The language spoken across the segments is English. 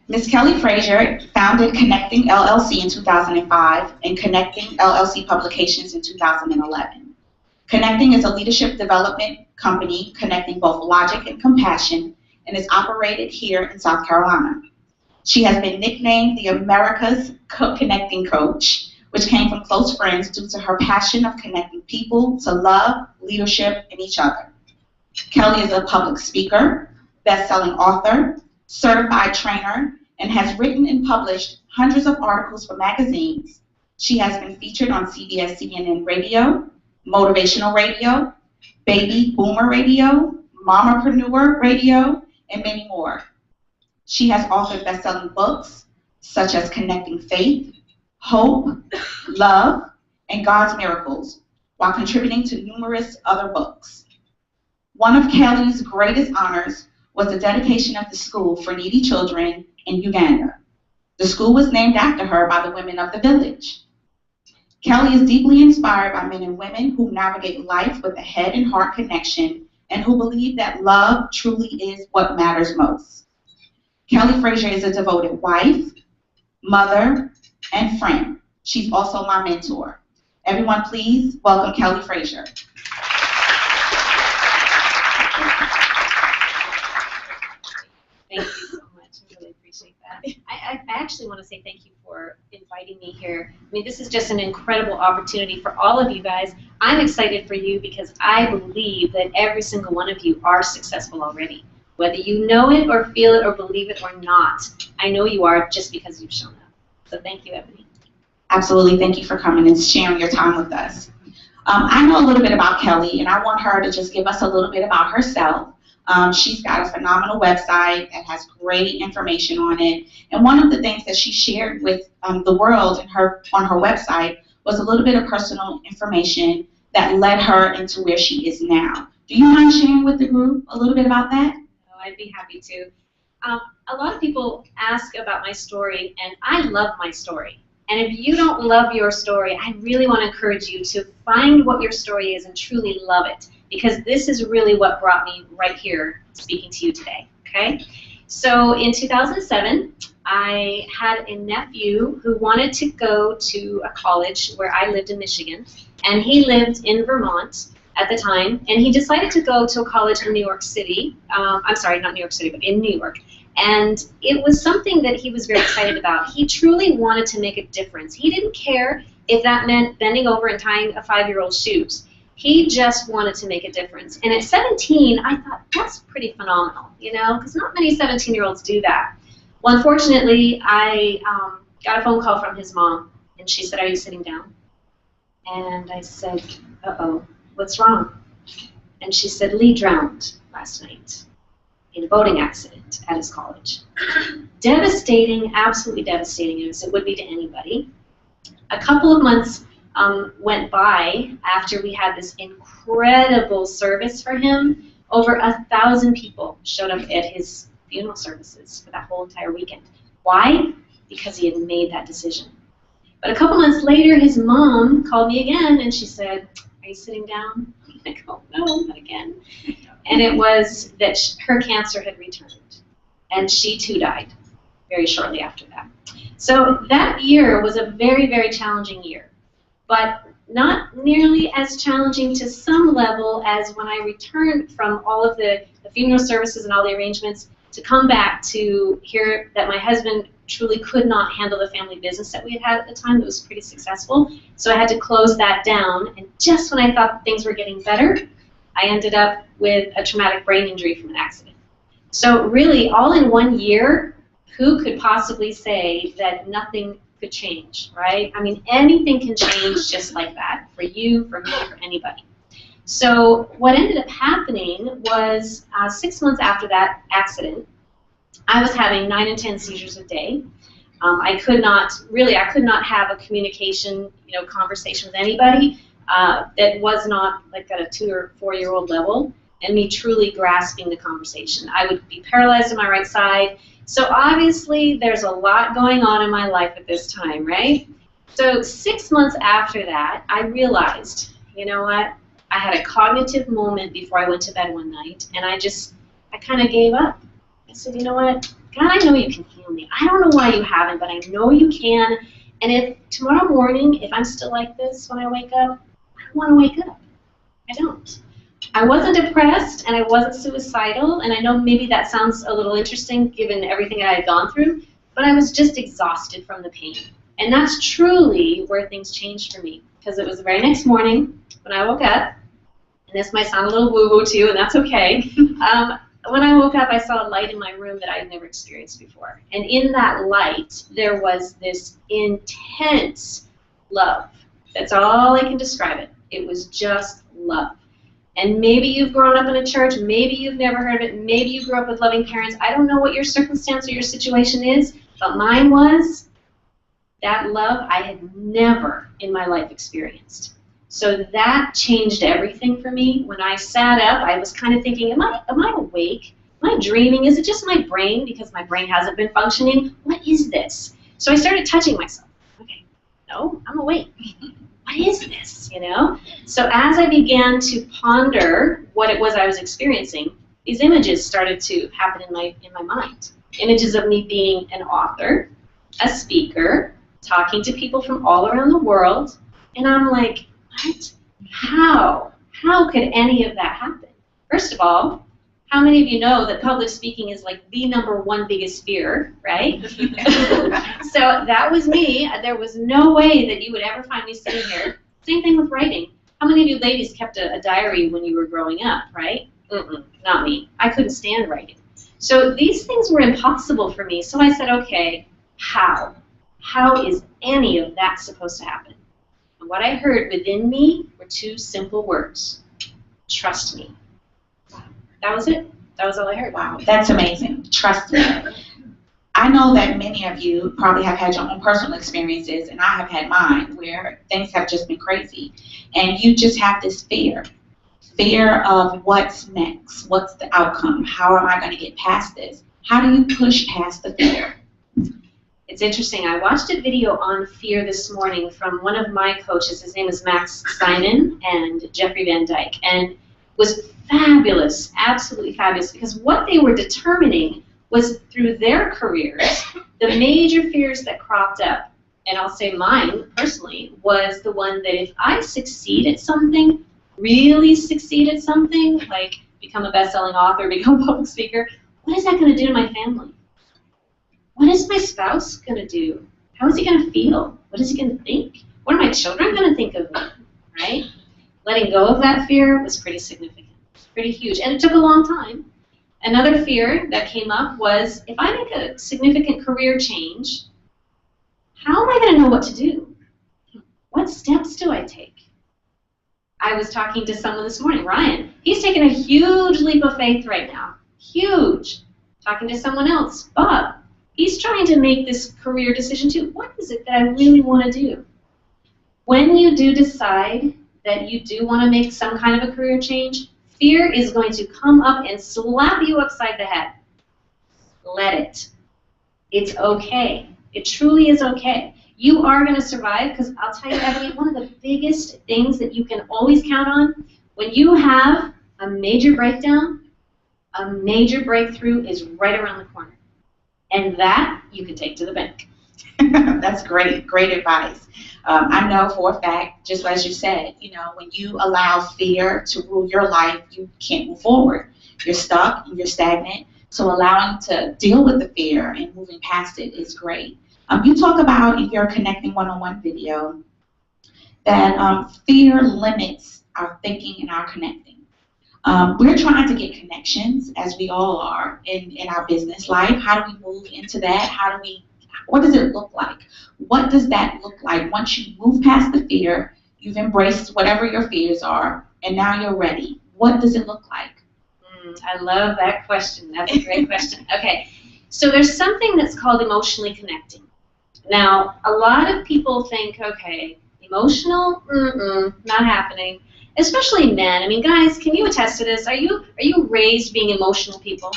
Ms. Kelly Frazier founded Connecting LLC in 2005 and Connecting LLC Publications in 2011. Connecting is a leadership development company connecting both logic and compassion and is operated here in South Carolina. She has been nicknamed the America's Connecting Coach, which came from close friends due to her passion of connecting people to love, leadership, and each other. Kelly is a public speaker, best-selling author, certified trainer, and has written and published hundreds of articles for magazines. She has been featured on CBS CNN Radio, Motivational Radio, Baby Boomer Radio, Mamapreneur Radio, and many more. She has authored best-selling books such as Connecting Faith, Hope, Love, and God's Miracles, while contributing to numerous other books. One of Kelly's greatest honors was the dedication of the school for needy children in Uganda. The school was named after her by the women of the village. Kelly is deeply inspired by men and women who navigate life with a head and heart connection and who believe that love truly is what matters most. Kelly Frazier is a devoted wife, mother, and friend. She's also my mentor. Everyone, please welcome Kelly Frazier. Thank you so much. I really appreciate that. I actually want to say thank you for inviting me here. I mean, this is just an incredible opportunity for all of you guys. I'm excited for you because I believe that every single one of you are successful already. Whether you know it or feel it or believe it or not, I know you are just because you've shown up. So thank you, Ebony. Absolutely. Thank you for coming and sharing your time with us. I know a little bit about Kelly, and I want her to just give us a little bit about herself. She's got a phenomenal website that has great information on it. And one of the things that she shared with the world on her website was a little bit of personal information that led her into where she is now. Do you mind sharing with the group a little bit about that? Oh, I'd be happy to. A lot of people ask about my story, and I love my story. And if you don't love your story, I really want to encourage you to find what your story is and truly love it, because this is really what brought me right here speaking to you today, okay? So in 2007, I had a nephew who wanted to go to a college where I lived in Michigan, and he lived in Vermont at the time, and he decided to go to a college in New York City. I'm sorry, not New York City, but in New York. And it was something that he was very excited about. He truly wanted to make a difference. He didn't care if that meant bending over and tying a 5-year-old's shoes. He just wanted to make a difference. And at 17, I thought, that's pretty phenomenal, you know, because not many 17-year-olds do that. Well, unfortunately, I got a phone call from his mom, and she said, "Are you sitting down?" And I said, "Uh-oh, what's wrong?" And she said, "Lee drowned last night in a boating accident at his college." Devastating, absolutely devastating, as it would be to anybody. A couple of months went by after we had this incredible service for him. Over 1,000 people showed up at his funeral services for that whole entire weekend. Why? Because he had made that decision. But a couple months later, his mom called me again, and she said, "Are you sitting down?" I go, "No, not again." And it was that her cancer had returned, and she too died very shortly after that. So that year was a very, very challenging year, but not nearly as challenging to some level as when I returned from all of the funeral services and all the arrangements to come back to hear that my husband truly could not handle the family business that we had at the time. It was pretty successful, so I had to close that down, and just when I thought things were getting better, I ended up with a traumatic brain injury from an accident. So really, all in 1 year, who could possibly say that nothing could change, right? I mean, anything can change just like that, for you, for me, for anybody. So what ended up happening was 6 months after that accident, I was having 9 and 10 seizures a day. I could not have a communication, conversation with anybody that was not like at a 2 or 4-year-old level, and me truly grasping the conversation. I would be paralyzed on my right side. So obviously there's a lot going on in my life at this time, right? So 6 months after that, I realized, you know what? I had a cognitive moment before I went to bed one night, and I kind of gave up. I said, you know what? God, I know you can heal me. I don't know why you haven't, but I know you can. And if tomorrow morning, if I'm still like this when I wake up, I don't want to wake up. I don't. I wasn't depressed, and I wasn't suicidal, and I know maybe that sounds a little interesting given everything that I had gone through, but I was just exhausted from the pain. And that's truly where things changed for me, because it was the very next morning when I woke up, and this might sound a little woo-woo too, and that's okay. When I woke up, I saw a light in my room that I had never experienced before. And in that light, there was this intense love. That's all I can describe it. It was just love. And maybe you've grown up in a church, maybe you've never heard of it, maybe you grew up with loving parents. I don't know what your circumstance or your situation is, but mine was that love I had never in my life experienced. So that changed everything for me. When I sat up, I was kind of thinking, am I awake? Am I dreaming? Is it just my brain because my brain hasn't been functioning? What is this? So I started touching myself. Okay, no, I'm awake. What is this, you know? So as I began to ponder what it was I was experiencing, these images started to happen in my mind. Images of me being an author, a speaker, talking to people from all around the world, and I'm like, what? How? How could any of that happen? First of all, how many of you know that public speaking is like the #1 biggest fear, right? So that was me. There was no way that you would ever find me sitting here. Same thing with writing. How many of you ladies kept a diary when you were growing up, right? Not me. I couldn't stand writing. So these things were impossible for me. So I said, okay, how? How is any of that supposed to happen? And what I heard within me were 2 simple words. Trust me. That was it. That was all I heard. Wow, that's amazing. Trust me. I know that many of you probably have had your own personal experiences, and I have had mine, where things have just been crazy. And you just have this fear. Fear of what's next, what's the outcome, how am I going to get past this? How do you push past the fear? It's interesting. I watched a video on fear this morning from one of my coaches. His name is Max Simon and Jeffrey Van Dyke, and it was fabulous, absolutely fabulous, because what they were determining was through their careers, the major fears that cropped up, and I'll say mine personally, was the one that if I succeed at something, really succeed at something, like become a best-selling author, become a public speaker, what is that going to do to my family? What is my spouse going to do? How is he going to feel? What is he going to think? What are my children going to think of me? Right? Letting go of that fear was pretty significant, pretty huge, and it took a long time. Another fear that came up was, if I make a significant career change, how am I going to know what to do? What steps do I take? I was talking to someone this morning, Ryan. He's taking a huge leap of faith right now. Huge. Talking to someone else, Bob. He's trying to make this career decision too. What is it that I really want to do? When you do decide that you do want to make some kind of a career change, fear is going to come up and slap you upside the head. Let it. It's okay. It truly is okay. You are going to survive, because I'll tell you, Ebony, one of the biggest things that you can always count on, when you have a major breakdown, a major breakthrough is right around the corner. And that you can take to the bank. That's great, great advice. I know for a fact, just as you said, you know, when you allow fear to rule your life, you can't move forward. You're stuck and you're stagnant. So allowing to deal with the fear and moving past it is great. You talk about in your Connecting One-on-One video that fear limits our thinking and our connecting. We're trying to get connections, as we all are, in our business life. How do we move into that? What does it look like? What does that look like once you move past the fear, you've embraced whatever your fears are, and now you're ready? What does it look like? I love that question. That's a great question. Okay, so there's something that's called emotionally connecting. Now, a lot of people think, okay, emotional? Not happening. Especially men. I mean, guys, can you attest to this? Are you raised being emotional people?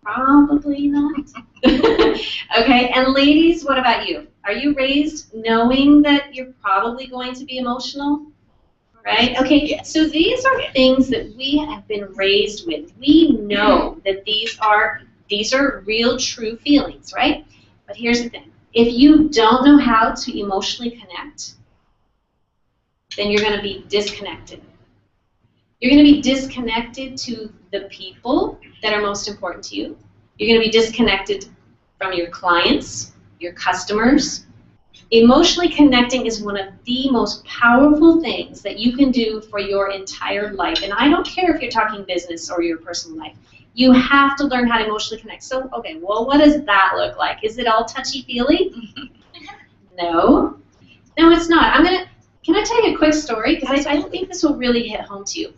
Probably not. Okay, and ladies, what about you? Are you raised knowing that you're probably going to be emotional? Right? Okay, so these are things that we have been raised with. We know that these are real, true feelings, right? But here's the thing. If you don't know how to emotionally connect, then you're going to be disconnected. You're going to be disconnected to the people that are most important to you. You're going to be disconnected from your clients, your customers. Emotionally connecting is one of the most powerful things that you can do for your entire life. And I don't care if you're talking business or your personal life. You have to learn how to emotionally connect. So, okay, well, what does that look like? Is it all touchy-feely? No. No, it's not. Can I tell you a quick story? Because I think this will really hit home to you.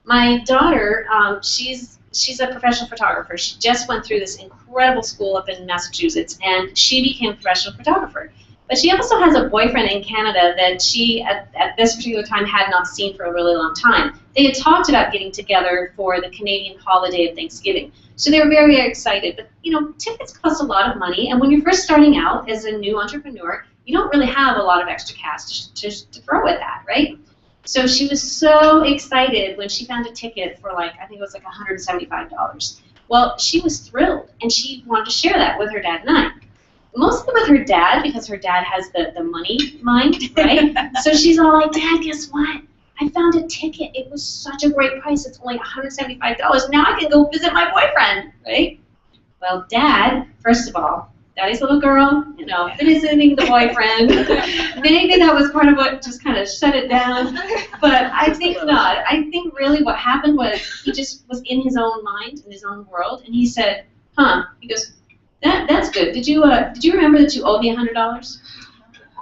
My daughter, she's a professional photographer. She just went through this incredible school up in Massachusetts, and she became a professional photographer. But she also has a boyfriend in Canada that she, at this particular time, had not seen for a really long time. They had talked about getting together for the Canadian holiday of Thanksgiving. So they were very, very excited. But, you know, tickets cost a lot of money, and when you're first starting out as a new entrepreneur, you don't really have a lot of extra cash to throw at that, right? So she was so excited when she found a ticket for I think it was $175. Well, she was thrilled, and she wanted to share that with her dad and I. Mostly with her dad, because her dad has the money mind, right? So she's all like, Dad, guess what? I found a ticket. It was such a great price. It's only $175. Now I can go visit my boyfriend, right? Well, Dad, first of all, Daddy's little girl, you know, visiting the boyfriend. Maybe that was part of what just kind of shut it down. But I think not. I think really what happened was he just was in his own mind, in his own world, and he said, he goes, that's good. Did you remember that you owed me $100?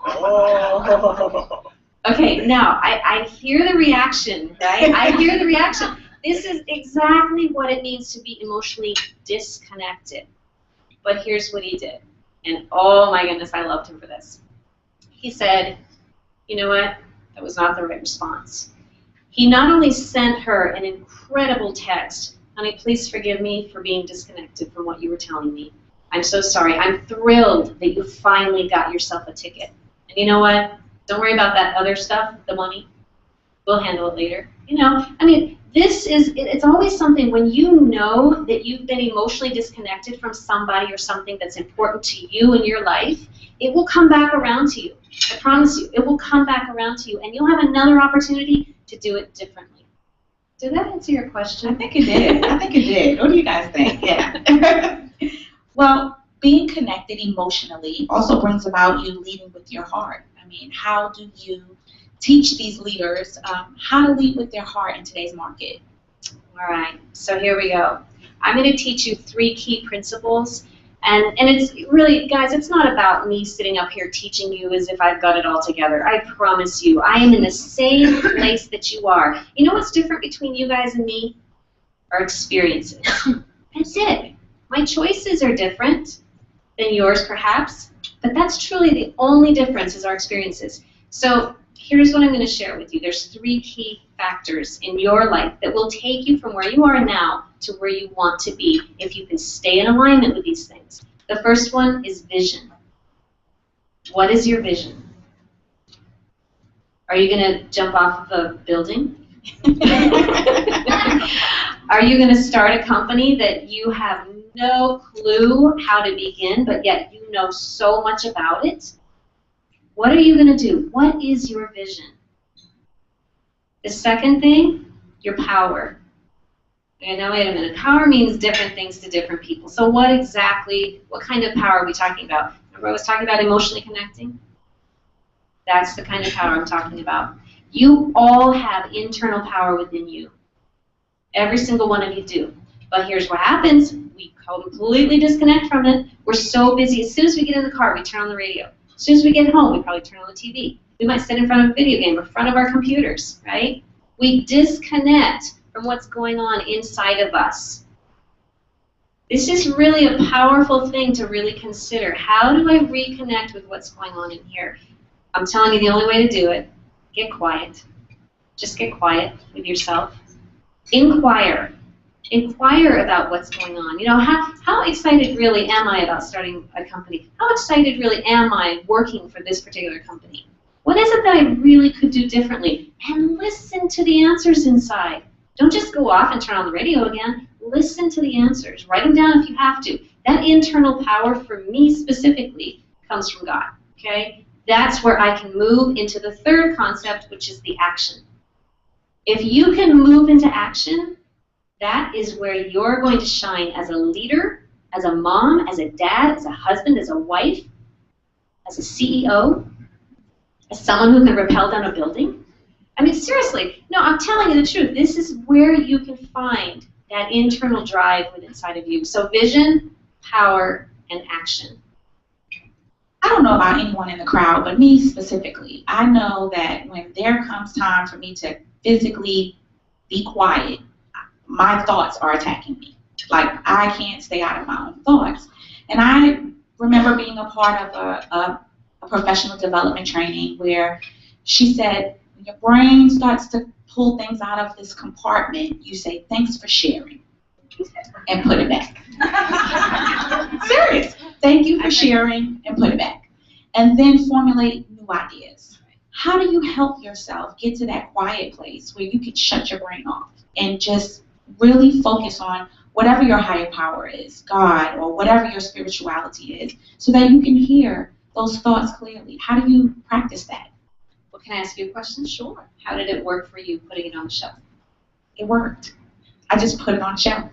Oh. Okay, now I hear the reaction, right? I hear the reaction. This is exactly what it means to be emotionally disconnected. But here's what he did. And oh my goodness, I loved him for this. He said, you know what? That was not the right response. He not only sent her an incredible text, honey, please forgive me for being disconnected from what you were telling me. I'm so sorry. I'm thrilled that you finally got yourself a ticket. And you know what? Don't worry about that other stuff, the money. We'll handle it later. You know, I mean, it's always something when you know that you've been emotionally disconnected from somebody or something that's important to you in your life, it will come back around to you. I promise you, it will come back around to you, and you'll have another opportunity to do it differently. Did that answer your question? I think it did. I think it did. What do you guys think? Yeah. Well, being connected emotionally also brings about you leading with your heart. I mean, how do you teach these leaders how to lead with their heart in today's market? All right, so here we go. I'm going to teach you 3 key principles. And it's really, guys, it's not about me sitting up here teaching you as if I've got it all together. I promise you, I am in the same place that you are. You know what's different between you guys and me? Our experiences. That's it. My choices are different than yours, perhaps, but that's truly the only difference is our experiences. So here's what I'm going to share with you. There's 3 key factors in your life that will take you from where you are now to where you want to be if you can stay in alignment with these things. The first one is vision. What is your vision? Are you going to jump off of a building? Are you going to start a company that you have no clue how to begin, but yet you know so much about it? What are you going to do? What is your vision? The second thing, your power. Okay, now wait a minute. Power means different things to different people. So what kind of power are we talking about? Remember I was talking about emotionally connecting? That's the kind of power I'm talking about. You all have internal power within you. Every single one of you do. But here's what happens. We completely disconnect from it. We're so busy. As soon as we get in the car, we turn on the radio. As soon as we get home, we probably turn on the TV. We might sit in front of a video game or in front of our computers, right? We disconnect from what's going on inside of us. This is really a powerful thing to really consider. How do I reconnect with what's going on in here? I'm telling you the only way to do it, get quiet. Just get quiet with yourself. Inquire. Inquire about what's going on. You know, how excited really am I about starting a company? How excited really am I working for this particular company? What is it that I really could do differently? And listen to the answers inside. Don't just go off and turn on the radio again. Listen to the answers. Write them down if you have to. That internal power, for me specifically, comes from God. Okay? That's where I can move into the third concept, which is the action. If you can move into action, that is where you're going to shine as a leader, as a mom, as a dad, as a husband, as a wife, as a CEO, as someone who can rappel down a building. I mean, seriously, no, I'm telling you the truth. This is where you can find that internal drive within inside of you. So vision, power, and action. I don't know about anyone in the crowd, but me specifically, I know that when there comes time for me to physically be quiet, my thoughts are attacking me. Like, I can't stay out of my own thoughts. And I remember being a part of a professional development training where she said, when your brain starts to pull things out of this compartment, you say, thanks for sharing, and put it back. Serious. Thank you for sharing, and put it back. And then formulate new ideas. How do you help yourself get to that quiet place where you can shut your brain off and just really focus on whatever your higher power is, God, or whatever your spirituality is, so that you can hear those thoughts clearly? How do you practice that? Well, can I ask you a question? Sure. How did it work for you putting it on the shelf? It worked. I just put it on the shelf,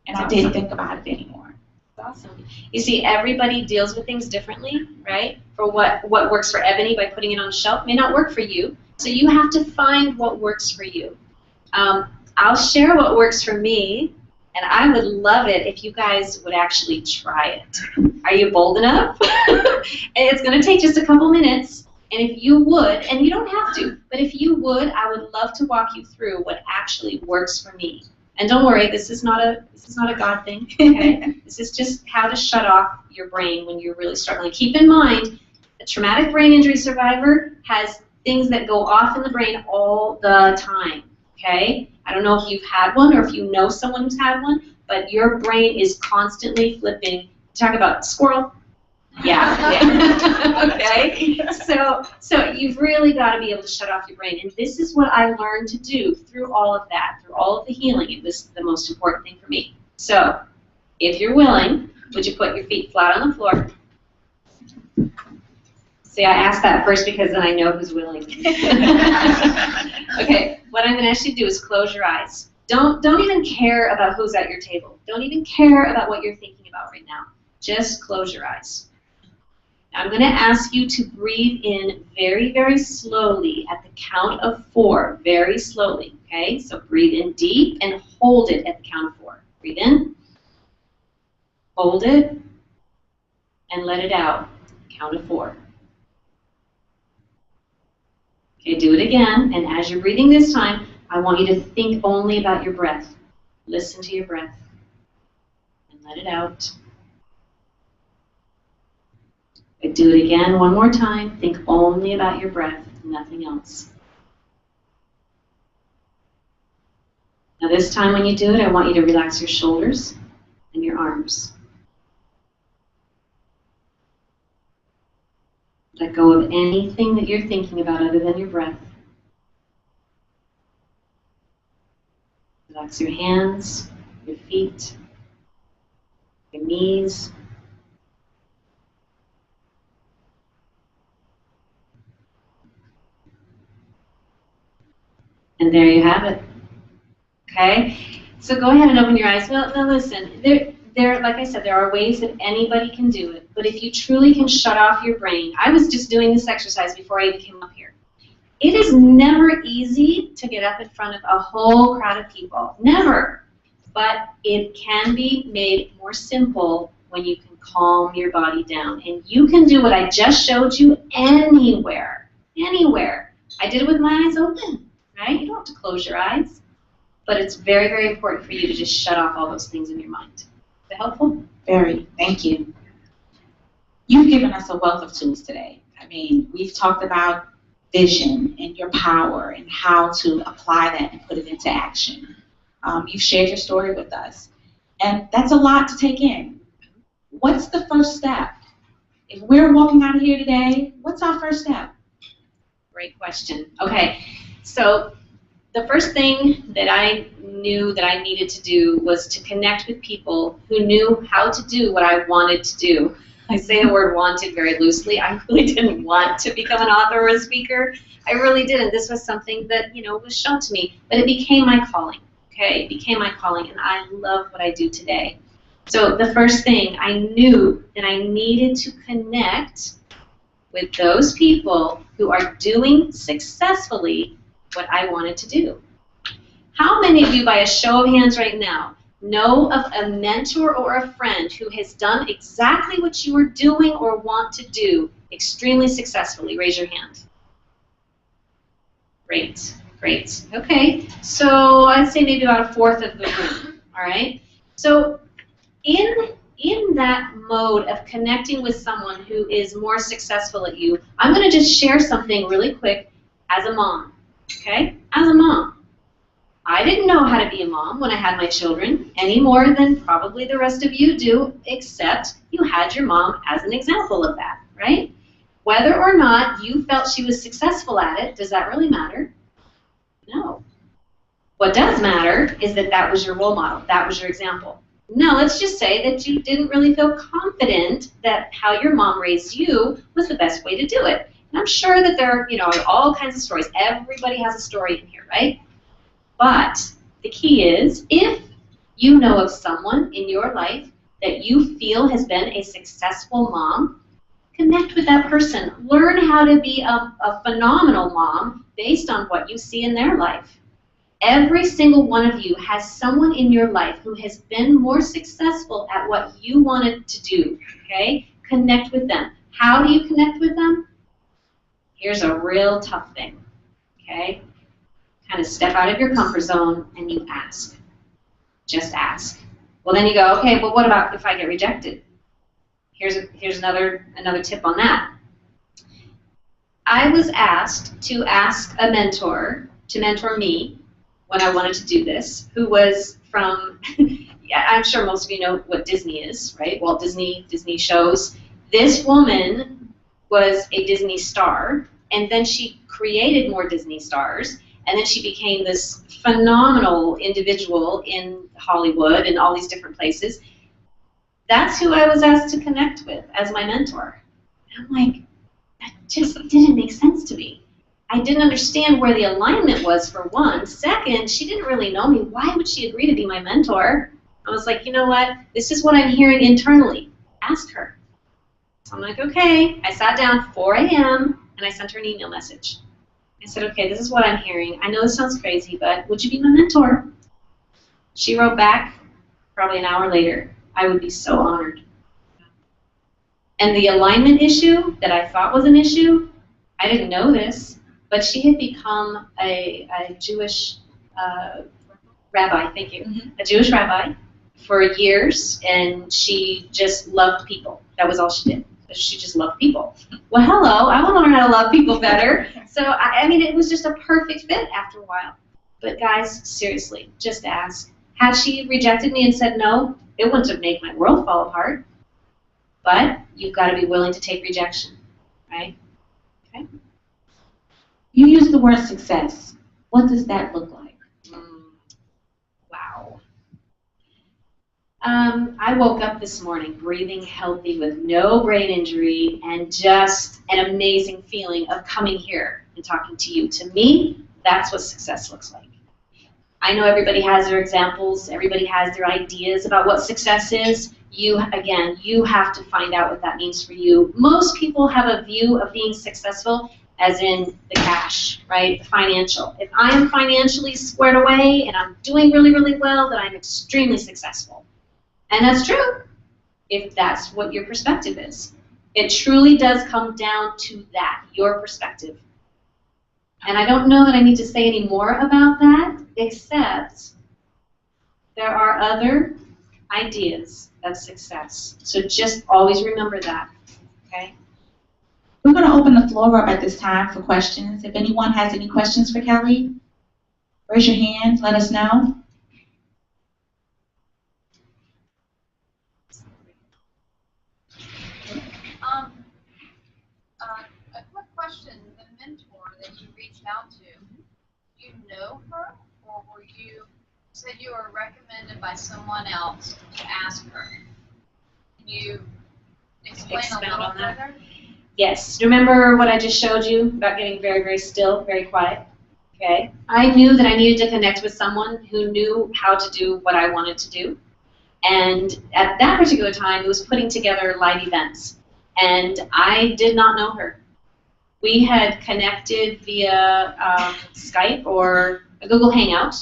and I didn't think about it anymore. Awesome. You see, everybody deals with things differently, right? For what works for Ebony by putting it on the shelf may not work for you. So you have to find what works for you. I'll share what works for me, and I would love it if you guys would actually try it. Are you bold enough? And it's going to take just a couple minutes, and if you would, and you don't have to, but if you would, I would love to walk you through what actually works for me. And don't worry, this is not a God thing. Okay? This is just how to shut off your brain when you're really struggling. Keep in mind, a traumatic brain injury survivor has things that go off in the brain all the time. Okay? I don't know if you've had one or if you know someone who's had one, but your brain is constantly flipping. Talk about squirrel. Yeah. Okay? So you've really got to be able to shut off your brain. And this is what I learned to do through all of that, through all of the healing. It was the most important thing for me. So if you're willing, would you put your feet flat on the floor? See, I asked that first because then I know who's willing. Okay, what I'm going to ask you to do is close your eyes. Don't even care about who's at your table. Don't even care about what you're thinking about right now. Just close your eyes. I'm going to ask you to breathe in very, very slowly at the count of 4, very slowly, okay? So breathe in deep and hold it at the count of 4. Breathe in, hold it, and let it out, count of 4. Okay, do it again, and as you're breathing this time, I want you to think only about your breath. Listen to your breath, and let it out. Do it again one more time. Think only about your breath, nothing else. Now this time when you do it, I want you to relax your shoulders and your arms. Let go of anything that you're thinking about other than your breath. Relax your hands, your feet, your knees. And there you have it. Okay? So go ahead and open your eyes. Now listen, like I said, there are ways that anybody can do it. But if you truly can shut off your brain, I was just doing this exercise before I even came up here. It is never easy to get up in front of a whole crowd of people. Never. But it can be made more simple when you can calm your body down. And you can do what I just showed you anywhere. Anywhere. I did it with my eyes open. Right? You don't have to close your eyes. But it's very, very important for you to just shut off all those things in your mind. Is that helpful? Very. Thank you. You've given us a wealth of tools today. I mean, we've talked about vision and your power and how to apply that and put it into action. You've shared your story with us. And that's a lot to take in. What's the first step? If we're walking out of here today, what's our first step? Great question. Okay, so the first thing that I knew that I needed to do was to connect with people who knew how to do what I wanted to do. I say the word wanted very loosely. I really didn't want to become an author or a speaker. I really didn't. This was something that, was shown to me, but it became my calling. Okay, it became my calling, and I love what I do today. So the first thing, I knew that I needed to connect with those people who are doing successfully what I wanted to do. How many of you, by a show of hands right now, know of a mentor or a friend who has done exactly what you are doing or want to do extremely successfully? Raise your hand. Great, great. Okay, so I'd say maybe about a fourth of the room, all right? So in that mode of connecting with someone who is more successful at you, I'm going to just share something really quick as a mom, okay? As a mom. I didn't know how to be a mom when I had my children any more than probably the rest of you do, except you had your mom as an example of that, right? Whether or not you felt she was successful at it, does that really matter? No. What does matter is that that was your role model, that was your example. Now, let's just say that you didn't really feel confident that how your mom raised you was the best way to do it. And I'm sure that there are, all kinds of stories. Everybody has a story in here, right? But the key is, if you know of someone in your life that you feel has been a successful mom, connect with that person. Learn how to be a phenomenal mom based on what you see in their life. Every single one of you has someone in your life who has been more successful at what you wanted to do, okay? Connect with them. How do you connect with them? Here's a real tough thing, okay? Kind of step out of your comfort zone and you ask. Just ask. Well, then you go, okay, well, what about if I get rejected? Here's another tip on that. I was asked to ask a mentor to mentor me when I wanted to do this, who was from, I'm sure most of you know what Disney is, right? Walt Disney, Disney shows. This woman was a Disney star, and then she created more Disney stars, and then she became this phenomenal individual in Hollywood and all these different places. That's who I was asked to connect with as my mentor. And I'm like, that just didn't make sense to me. I didn't understand where the alignment was, for one. Second, she didn't really know me. Why would she agree to be my mentor? I was like, you know what? This is what I'm hearing internally. Ask her. So I'm like, okay. I sat down 4 a.m. and I sent her an email message. I said, okay, this is what I'm hearing. I know this sounds crazy, but would you be my mentor? She wrote back probably an hour later. I would be so honored. And the alignment issue that I thought was an issue, I didn't know this, but she had become a Jewish rabbi, thank you, a Jewish rabbi for years, and she just loved people. That was all she did. She just loved people. Well, hello, I want to learn how to love people better. So, I mean, it was just a perfect fit after a while. But guys, seriously, just ask. Had she rejected me and said no, it wouldn't have made my world fall apart. But you've got to be willing to take rejection, right? Okay. You use the word success. What does that look like? Wow. I woke up this morning breathing healthy with no brain injury and just an amazing feeling of coming here and talking to you. To me, that's what success looks like. I know everybody has their examples, everybody has their ideas about what success is. You have to find out what that means for you. Most people have a view of being successful as in the cash, right, the financial. If I am financially squared away and I'm doing really, really well, then I'm extremely successful. And that's true, if that's what your perspective is. It truly does come down to that, your perspective. And I don't know that I need to say any more about that, except there are other ideas of success. So just always remember that, okay? We're going to open the floor up at this time for questions. If anyone has any questions for Kelly, raise your hand, let us know. question, the mentor that you reached out to, do you know her, or were you said you were recommended by someone else to ask her? Can you explain a little further? Yes. Remember what I just showed you about getting very, very still, very quiet? Okay. I knew that I needed to connect with someone who knew how to do what I wanted to do. And at that particular time, it was putting together live events. And I did not know her. We had connected via Skype or a Google Hangout,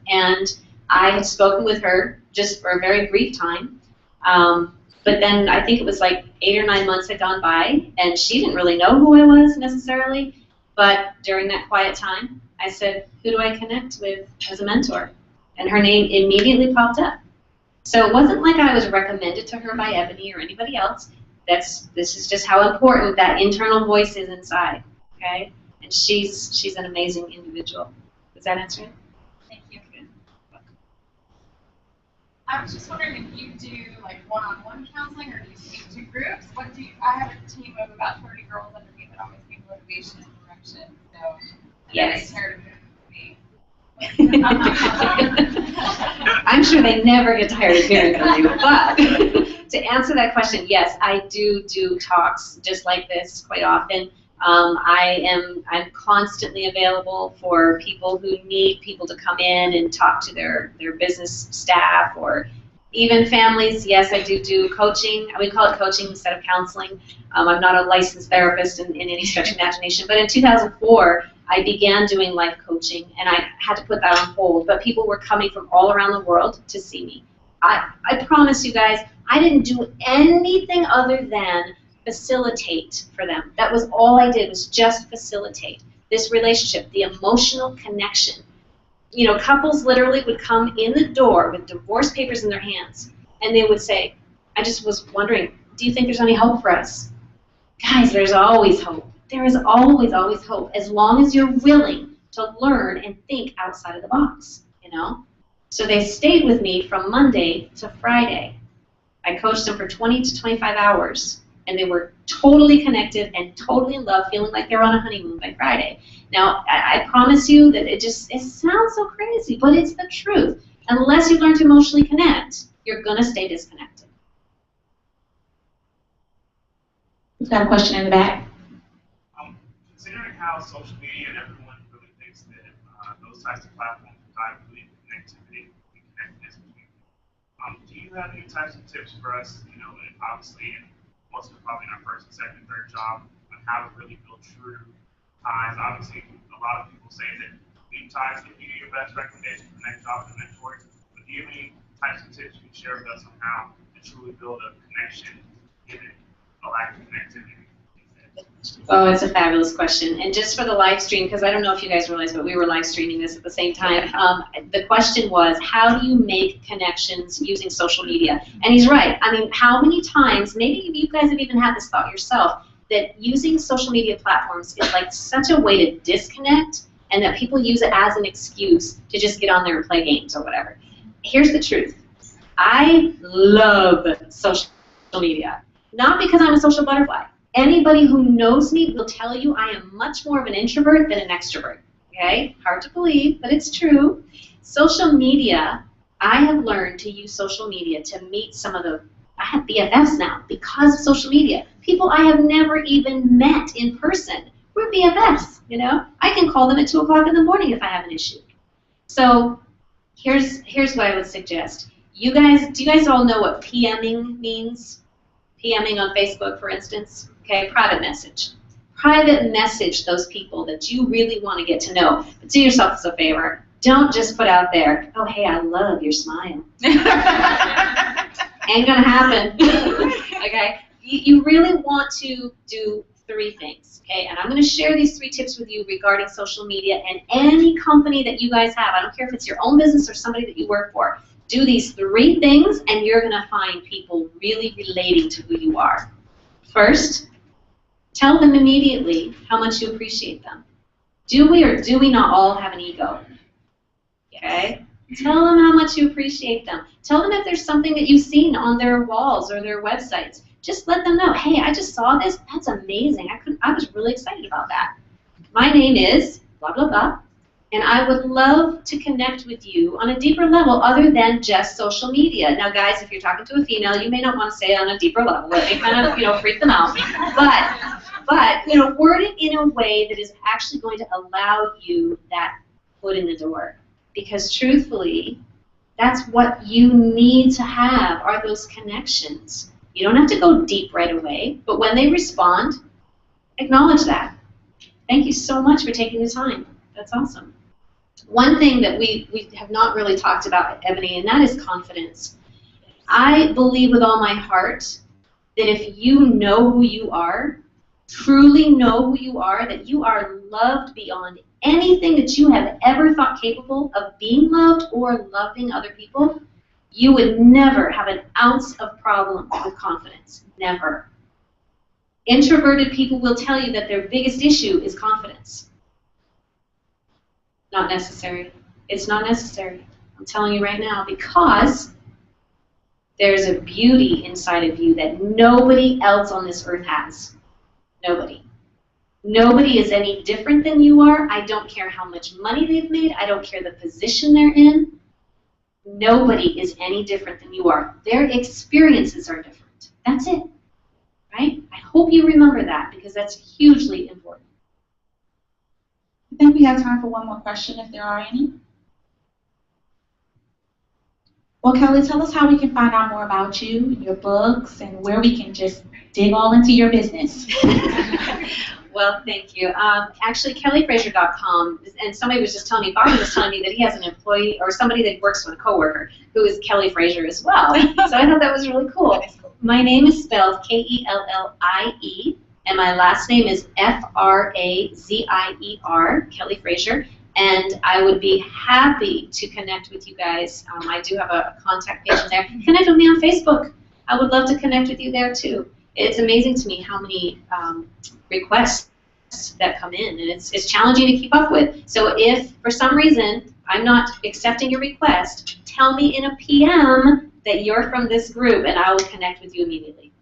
and I had spoken with her just for a very brief time. But then I think it was like 8 or 9 months had gone by, and she didn't really know who I was necessarily. But during that quiet time, I said, who do I connect with as a mentor? And her name immediately popped up. So it wasn't like I was recommended to her by Ebony or anybody else. This is just how important that internal voice is inside. Okay? And she's an amazing individual. Does that answer it? Thank you. I was just wondering if you do like one-on-one counseling, or do you speak to groups? I have a team of about 30 girls under me that always need motivation and direction. So yes. I'm tired of it for me. I'm sure they never get tired of hearing from you. But to answer that question, yes, I do talks just like this quite often. I'm constantly available for people who need people to come in and talk to their business staff, or even families. Yes, I do coaching. We call it coaching instead of counseling. I'm not a licensed therapist in any stretch of imagination, but in 2004, I began doing life coaching, and I had to put that on hold. But people were coming from all around the world to see me. I promise you guys, I didn't do anything other than facilitate for them. That was all I did, was just facilitate this relationship, the emotional connection. You know, couples literally would come in the door with divorce papers in their hands, and they would say, I just was wondering, do you think there's any hope for us? Guys, there's always hope. There is always, always hope, as long as you're willing to learn and think outside of the box, you know? So they stayed with me from Monday to Friday. I coached them for 20 to 25 hours. And they were totally connected and totally in love, feeling like they were on a honeymoon by Friday. Now, I promise you that it sounds so crazy, but it's the truth. Unless you learn to emotionally connect, you're going to stay disconnected. We've got a question in the back. Considering how social media and everyone really thinks that those types of platforms provide really connectivity and connectedness between people, do you have any types of tips for us, you know, and obviously, most of us probably in our first, second, third job, on how to really build true ties? Obviously, a lot of people say that leave ties can be your best recommendation for the next job and mentoring. But do you have any types of tips you can share with us on how to truly build a connection given a lack of connectivity? Oh, it's a fabulous question. And just for the live stream, because I don't know if you guys realize, but we were live streaming this at the same time. The question was, how do you make connections using social media? And he's right. I mean, how many times, maybe you guys have even had this thought yourself, that using social media platforms is like such a way to disconnect, and that people use it as an excuse to just get on there and play games or whatever. Here's the truth. I love social media. Not because I'm a social butterfly. Anybody who knows me will tell you I am much more of an introvert than an extrovert. Okay? Hard to believe, but it's true. Social media, I have learned to use social media to meet some of I have BFFs now because of social media. People I have never even met in person. We're BFFs, you know? I can call them at 2 o'clock in the morning if I have an issue. So here's what I would suggest. Do you guys all know what PMing means? PMing on Facebook, for instance? Okay, private message. Private message those people that you really want to get to know. But do yourself as a favor. Don't just put out there, oh, hey, I love your smile. Ain't gonna happen. Okay? You really want to do 3 things. Okay? And I'm going to share these 3 tips with you regarding social media and any company that you guys have. I don't care if it's your own business or somebody that you work for. Do these 3 things, and you're going to find people really relating to who you are. First, tell them immediately how much you appreciate them. Do we or do we not all have an ego? Okay? Tell them how much you appreciate them. Tell them if there's something that you've seen on their walls or their websites just let them know, hey, I just saw this. That's amazing. I was really excited about that. My name is blah, blah, blah, and I would love to connect with you on a deeper level other than just social media. Now, guys, if you're talking to a female, you may not want to say on a deeper level. It may kind of, freak them out. But word it in a way that is actually going to allow you that foot in the door. Because truthfully, that's what you need to have, are those connections. You don't have to go deep right away, but when they respond, acknowledge that. Thank you so much for taking the time. That's awesome. One thing that we have not really talked about, Ebony, and that is confidence. I believe with all my heart that if you know who you are, truly know who you are, that you are loved beyond anything that you have ever thought capable of being loved or loving other people, you would never have an ounce of problem with confidence. Never. Introverted people will tell you that their biggest issue is confidence. Not necessary. It's not necessary. I'm telling you right now, because there's a beauty inside of you that nobody else on this earth has. Nobody. Nobody is any different than you are. I don't care how much money they've made. I don't care the position they're in. Nobody is any different than you are. Their experiences are different. That's it. Right? I hope you remember that, because that's hugely important. I think we have time for one more question, if there are any. Well, Kelly, tell us how we can find out more about you, your books, and where we can just dig all into your business. Well, thank you. Actually, kellyfrazier.com, and somebody was just telling me, Bobby was telling me that he has an employee or somebody that works with a coworker who is Kelly Frazier as well. So I thought that was really cool. My name is spelled Kellie, and my last name is Frazier, Kelly Frazier. And I would be happy to connect with you guys. I do have a contact page in there. Connect with me on Facebook. I would love to connect with you there too. It's amazing to me how many requests that come in, and it's challenging to keep up with. So if for some reason I'm not accepting your request, tell me in a PM that you're from this group, and I will connect with you immediately.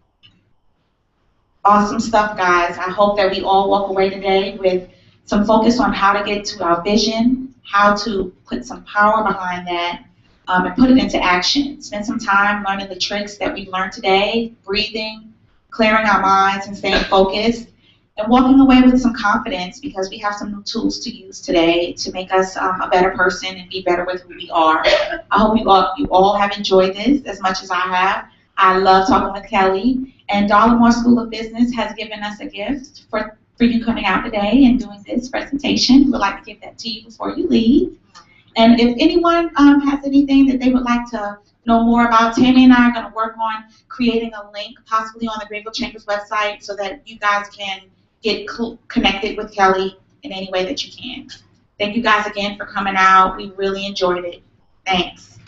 Awesome stuff, guys. I hope that we all walk away today with some focus on how to get to our vision, how to put some power behind that, and put it into action. Spend some time learning the tricks that we've learned today, breathing, clearing our minds and staying focused, and walking away with some confidence, because we have some new tools to use today to make us a better person and be better with who we are. I hope you all have enjoyed this as much as I have. I love talking with Kelly, and Dollamore School of Business has given us a gift for you coming out today and doing this presentation. We'd like to give that to you before you leave. And if anyone has anything that they would like to know more about, Tammy and I are going to work on creating a link, possibly on the Greenville Chamber's website, so that you guys can get connected with Kelly in any way that you can. Thank you guys again for coming out. We really enjoyed it. Thanks.